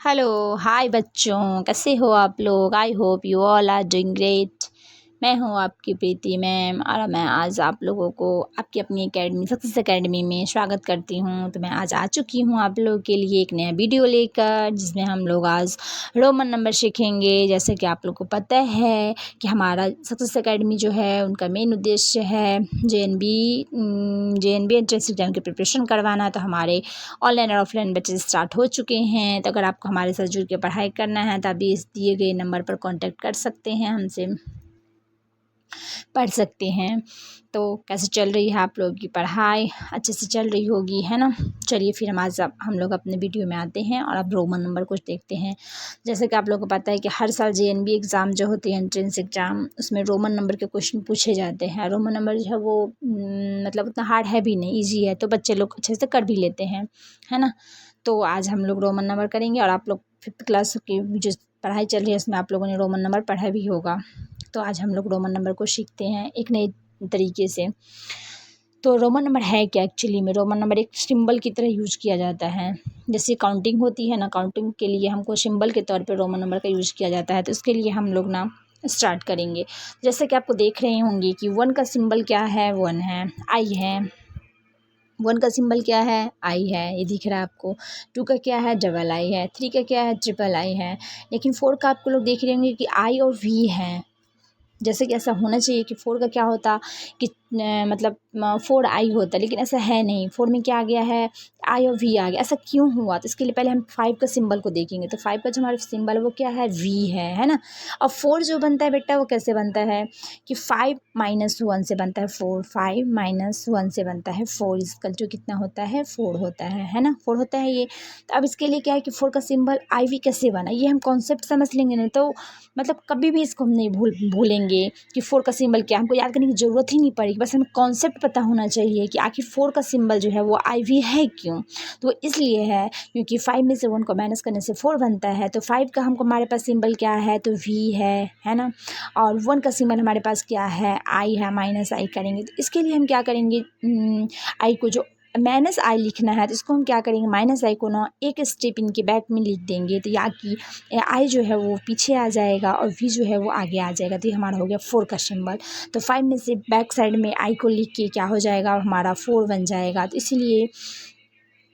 Hello hi बच्चों, कैसे हो आप लोग। I hope you all are doing great. मैं हूँ आपकी प्रीति मैम और मैं आज आप लोगों को आपकी अपनी एकेडमी सक्सेस एकेडमी में स्वागत करती हूँ। तो मैं आज आ चुकी हूँ आप लोगों के लिए एक नया वीडियो लेकर, जिसमें हम लोग आज रोमन नंबर सीखेंगे। जैसे कि आप लोग को पता है कि हमारा सक्सेस एकेडमी जो है उनका मेन उद्देश्य है J N B entrance exam की प्रिपरेशन करवाना। तो हमारे ऑनलाइन और ऑफलाइन बैचेज स्टार्ट हो चुके हैं। तो अगर आपको हमारे साथ जुड़ के पढ़ाई करना है तो आप इस दिए गए नंबर पर कांटेक्ट कर सकते हैं, हमसे पढ़ सकते हैं। तो कैसे चल रही है आप लोगों की पढ़ाई? अच्छे से चल रही होगी, है ना। चलिए फिर हम लोग अपने वीडियो में आते हैं और अब रोमन नंबर कुछ देखते हैं। जैसे कि आप लोगों को पता है कि हर साल JNB एग्ज़ाम जो होती है एंट्रेंस एग्ज़ाम, उसमें रोमन नंबर के क्वेश्चन पूछे जाते हैं। रोमन नंबर जो है वो मतलब उतना हार्ड है भी नहीं, ईजी है, तो बच्चे लोग अच्छे से कर भी लेते हैं, है ना। तो आज हम लोग रोमन नंबर करेंगे और आप लोग 5th क्लास की जो पढ़ाई चल रही है उसमें आप लोगों ने रोमन नंबर पढ़ा भी होगा। तो आज हम लोग रोमन नंबर को सीखते हैं एक नए तरीके से। तो रोमन नंबर है क्या? एक्चुअली में रोमन नंबर एक सिंबल की तरह यूज किया जाता है। जैसे काउंटिंग होती है ना, काउंटिंग के लिए हमको सिंबल के तौर पे रोमन नंबर का यूज किया जाता है। तो इसके लिए हम लोग ना स्टार्ट करेंगे। जैसे कि आपको देख रहे होंगे कि 1 का सिंबल क्या है? 1 है, आई है। 1 का सिंबल क्या है? आई है, ये दिख रहा है आपको। 2 का क्या है? डबल आई है। 3 का क्या है? ट्रिपल आई है। लेकिन 4 का आपको लोग देख रहे होंगे कि आई और वी है। जैसे कि ऐसा होना चाहिए कि 4 का क्या होता कि मतलब 4 आई होता, लेकिन ऐसा है नहीं। 4 में क्या आ गया है? आई और वी आ गया। ऐसा क्यों हुआ? तो इसके लिए पहले हम 5 का सिंबल को देखेंगे। तो 5 का जो हमारा सिंबल है वो क्या है? वी है ना। और 4 जो बनता है बेटा वो कैसे बनता है कि 5 - 1 से बनता है 4। 5 - 1 से बनता है 4। इसका जो कितना होता है? 4 होता है ना। 4 होता है ये। तो अब इसके लिए क्या है कि 4 का सिंबल आई वी कैसे बना, ये हम कॉन्सेप्ट समझ लेंगे नहीं तो मतलब कभी भी इसको हम नहीं भूलेंगे कि 4 का सिंबल क्या है। हमको याद करने की ज़रूरत ही नहीं पड़ेगी, बस हमें कॉन्सेप्ट पता होना चाहिए कि आखिर 4 का सिंबल जो है वो आई वी है क्यों। तो वो इसलिए है क्योंकि 5 में से 1 को माइनस करने से 4 बनता है। तो 5 का हमको हमारे पास सिंबल क्या है? तो वी है ना। और 1 का सिंबल हमारे पास क्या है? आई है। माइनस आई करेंगे तो इसके लिए हम क्या करेंगे, आई को जो माइनस आई लिखना है तो इसको हम क्या करेंगे, माइनस आई को ना एक स्टेप इनके बैक में लिख देंगे। तो या कि आई जो है वो पीछे आ जाएगा और वी जो है वो आगे आ जाएगा। तो ये हमारा हो गया 4 का सिंबल। तो 5 में से बैक साइड में आई को लिख के क्या हो जाएगा, हमारा 4 बन जाएगा। तो इसीलिए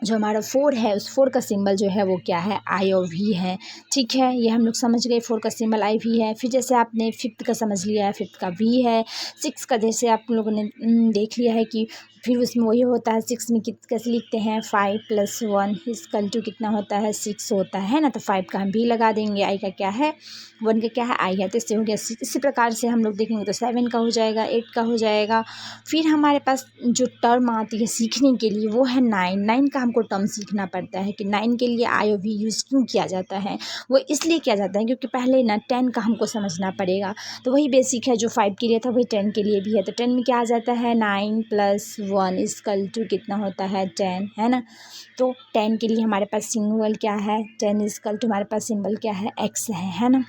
जो हमारा 4 है उस 4 का सिंबल जो है वो क्या है? आई और वी है। ठीक है, ये हम लोग समझ गए 4 का सिंबल आई वी है। फिर जैसे आपने 5th का समझ लिया है, 5th का वी है। 6 का जैसे आप लोगों ने देख लिया है कि फिर उसमें वही होता है। 6 में कैसे लिखते हैं? 5 + 1 इक्वल टू कितना होता है? 6 होता है ना। तो 5 का हम भी लगा देंगे। आई का क्या है? 1 का क्या है? आई है। तो इससे हो गया 6। इसी प्रकार से हम लोग देखेंगे तो 7 का हो जाएगा, 8 का हो जाएगा। फिर हमारे पास जो टर्म आती है सीखने के लिए वो है 9। 9 का हमको टर्म सीखना पड़ता है कि 9 के लिए आई और वी यूज़ क्यों किया जाता है। वो इसलिए किया जाता है क्योंकि पहले ना 10 का हमको समझना पड़ेगा। तो वही बेसिक है जो 5 के लिए था वही 10 के लिए भी है। तो 10 में क्या आ जाता है? 9 + 1 इक्वल टू कितना होता है? 10 है ना। तो 10 के लिए हमारे पास सिंबल क्या है? 10 इक्वल टू हमारे पास सिंबल क्या है? x है ना।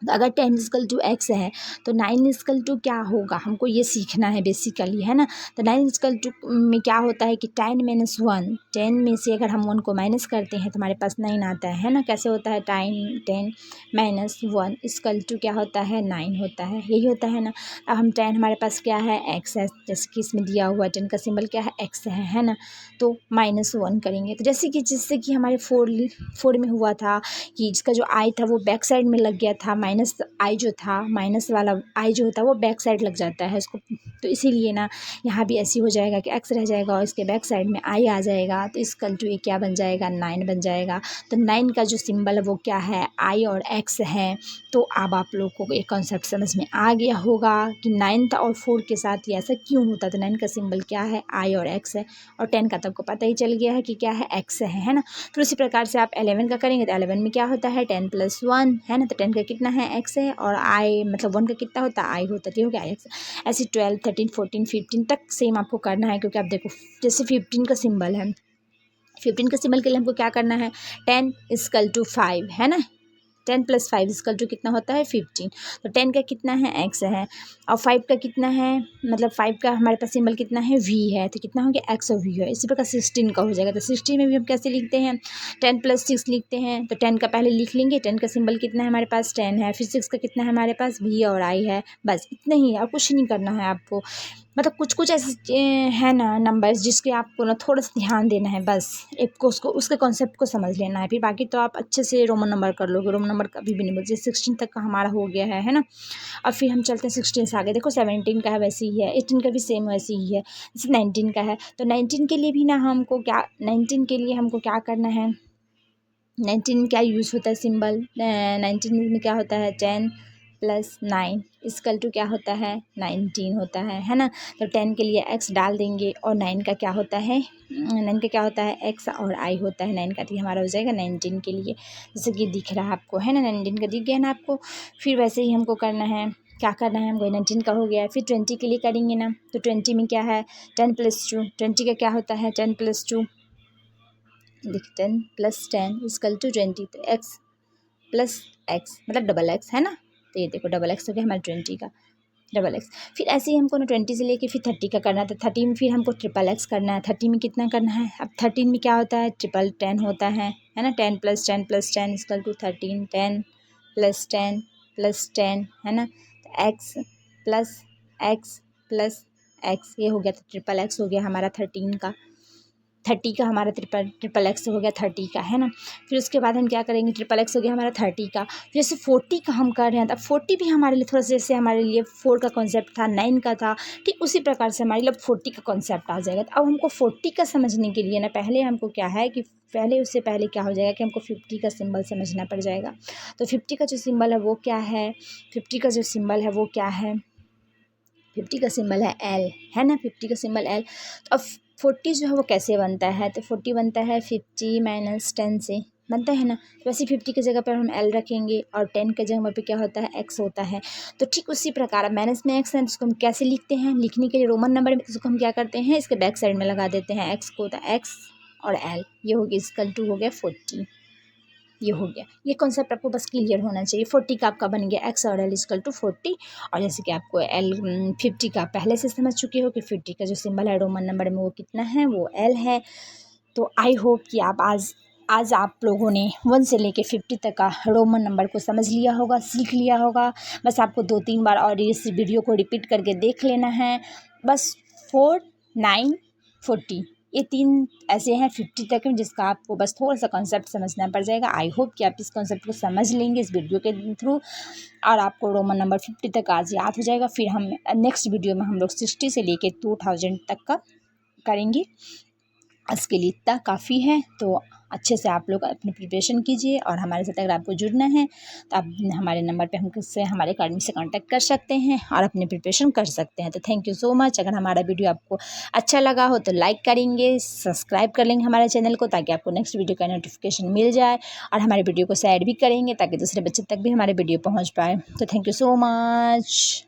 तो अगर 10 इक्वल टू x है तो 9 इक्वल टू क्या होगा, हमको ये सीखना है बेसिकली, है ना। तो 9 इक्वल टू में क्या होता है कि 10 - 1, 10 में से अगर हम 1 को माइनस करते हैं तो हमारे पास 9 आता है ना। कैसे होता है? 10 - 1 इक्वल टू क्या होता है? 9 होता है, यही होता है ना। अब हम 10 हमारे पास क्या है? x है, जैसे कि इसमें दिया हुआ 10 का सिंबल क्या है? x है ना। तो -1 करेंगे तो जैसे कि जिससे कि हमारे 4 में हुआ था कि इसका जो आई था वो बैक साइड में लग गया था। माइनस आई जो था, माइनस वाला आई जो होता है वो बैक साइड लग जाता है उसको। तो इसीलिए ना यहाँ भी ऐसी हो जाएगा कि x रह जाएगा और इसके बैक साइड में आई आ जाएगा। तो इक्वल टू ये क्या बन जाएगा? 9 बन जाएगा। तो 9 का जो सिंबल है वो क्या है? आई और x है। तो अब आप लोगों को एक कॉन्सेप्ट समझ में आ गया होगा कि 9 और 4 के साथ ये ऐसा क्यों होता है। तो 9 का सिंबल क्या है? आई और x है। और 10 का तो आपको पता ही चल गया है कि क्या है? x है ना। फिर उसी प्रकार से आप 11 का करेंगे तो 11 में क्या होता है? 10 + 1 है ना। तो 10 का कितना है? x है। और आई मतलब 1 का कितना होता है? आई होता है। हो गया x। ऐसे 12, 13, 14, 15 तक सेम आपको करना है क्योंकि आप देखो जैसे 15 का सिंबल है, 15 के सिंबल के लिए हमको क्या करना है? 10 इक्वल टू 5 है ना। 10 + 5 = कितना होता है 15। तो 10 का कितना है x है और 5 का कितना है, मतलब 5 का हमारे पास सिंबल कितना है v है, तो कितना हो गया x और v है। इसी प्रकार 16 का हो जाएगा। तो 16 में भी हम कैसे लिखते हैं 10 + 6 लिखते हैं। तो 10 का पहले लिख लेंगे, 10 का सिंबल कितना है हमारे पास 10 है, फिर 6 का कितना है हमारे पास v और i है। बस इतना ही है और कुछ नहीं करना है आपको। मतलब कुछ कुछ ऐसे है ना नंबर्स जिसके आपको ना थोड़ा सा ध्यान देना है, बस एक को उसको उसके कॉन्सेप्ट को समझ लेना है। फिर बाकी तो आप अच्छे से रोमन नंबर कर लोगे, रोमन नंबर कभी भी नहीं बोलते। 16 तक का हमारा हो गया है ना। अब फिर हम चलते हैं 16 से आगे। देखो 17 का है वैसे ही है, 18 का भी सेम वैसे ही है, जैसे 19 का है। तो 19 के लिए भी ना हमको क्या 19 के लिए हमको क्या करना है, 19 में क्या यूज़ होता है सिंबल, 19 में क्या होता है 10 + 9 = क्या होता है 19 होता है ना। तो 10 के लिए x डाल देंगे और 9 का क्या होता है 9 का क्या होता है x और i होता है। 9 का तो हमारा हो जाएगा 19 के लिए, जैसे कि दिख रहा है आपको है ना, 19 का दिख गया ना आपको। फिर वैसे ही हमको करना है, क्या करना है हमको, 19 का हो गया। फिर 20 के लिए करेंगे ना। तो 20 में क्या है 10 + 2, 20 का क्या होता है 10 + 2, देखिए 10 + 10 = 20। तो x + x मतलब डबल x है ना। तो ये देखो डबल x हो गया हमारा 20 का डबल x। फिर ऐसे ही हमको ना 20 से लेके फिर 30 का करना है। तो 30 में फिर हमको ट्रिपल x करना है। 30 में कितना करना है, अब 13 में क्या होता है ट्रिपल 10 होता है ना। 10 + 10 + 10 = 13, 10 + 10 + 10 है ना। तो x + x + x ये हो गया। तो ट्रिपल x हो गया हमारा 13 का। 30 का हमारा ट्रिपल एक्स हो गया 30 का है ना। फिर उसके बाद हम क्या करेंगे, ट्रिपल एक्स हो गया हमारा 30 का। जैसे 40 का हम कर रहे हैं, तब 40 भी हमारे लिए थोड़ा सा, जैसे हमारे लिए 4 का कॉन्सेप्ट था, 9 का था, ठीक उसी प्रकार से हमारे लिए 40 का कॉन्सेप्ट आ जाएगा। तो अब हमको 40 का समझने के लिए ना पहले हमको क्या है कि उससे पहले क्या हो जाएगा कि हमको 50 का सिंबल समझना पड़ जाएगा। तो 50 का जो सिंबल है वो क्या है, 50 का जो सिंबल है वो क्या है, 50 का सिंबल है L है ना। 50 का सिंबल L। तो अब 40 जो है वो कैसे बनता है, तो 40 बनता है 50 - 10 से बनता है ना। तो वैसे 50 की जगह पर हम L रखेंगे और 10 के जगह पे क्या होता है x होता है। तो ठीक उसी प्रकार अब माइनस में x है, तो उसको हम कैसे लिखते हैं, लिखने के लिए रोमन नंबर में उसको हम क्या करते हैं इसके बैक साइड में लगा देते हैं x को। तो x और L ये हो गया = हो गया 40। ये हो गया, ये कॉन्सेप्ट आपको बस क्लियर होना चाहिए। 40 का आपका बन गया x और L = 40। और जैसे कि आपको 50 का पहले से समझ चुके हो कि 50 का जो सिंबल है रोमन नंबर में वो कितना है, वो L है। तो आई होप कि आप आज आप लोगों ने 1 से लेके 50 तक का रोमन नंबर को समझ लिया होगा, सीख लिया होगा। बस आपको 2-3 बार और इस वीडियो को रिपीट करके देख लेना है। बस 4, 9, 40 ये 3 ऐसे हैं 50 तक में, जिसका आपको बस थोड़ा सा कॉन्सेप्ट समझना पड़ जाएगा। आई होप कि आप इस कॉन्सेप्ट को समझ लेंगे इस वीडियो के थ्रू, और आपको रोमन नंबर 50 तक आज याद हो जाएगा। फिर हम नेक्स्ट वीडियो में हम लोग 60 से लेके 2000 तक का करेंगे। इसके लिए इतना काफ़ी है। तो अच्छे से आप लोग अपनी प्रिपरेशन कीजिए, और हमारे साथ अगर आपको जुड़ना है तो आप हमारे नंबर पे हमसे हमारे अकेडमी से कांटेक्ट कर सकते हैं और अपनी प्रिपरेशन कर सकते हैं। तो थैंक यू सो मच। अगर हमारा वीडियो आपको अच्छा लगा हो तो लाइक करेंगे, सब्सक्राइब कर लेंगे हमारे चैनल को, ताकि आपको नेक्स्ट वीडियो का नोटिफिकेशन मिल जाए, और हमारे वीडियो को शेयर भी करेंगे ताकि दूसरे बच्चे तक भी हमारे वीडियो पहुँच पाए। तो थैंक यू सो मच।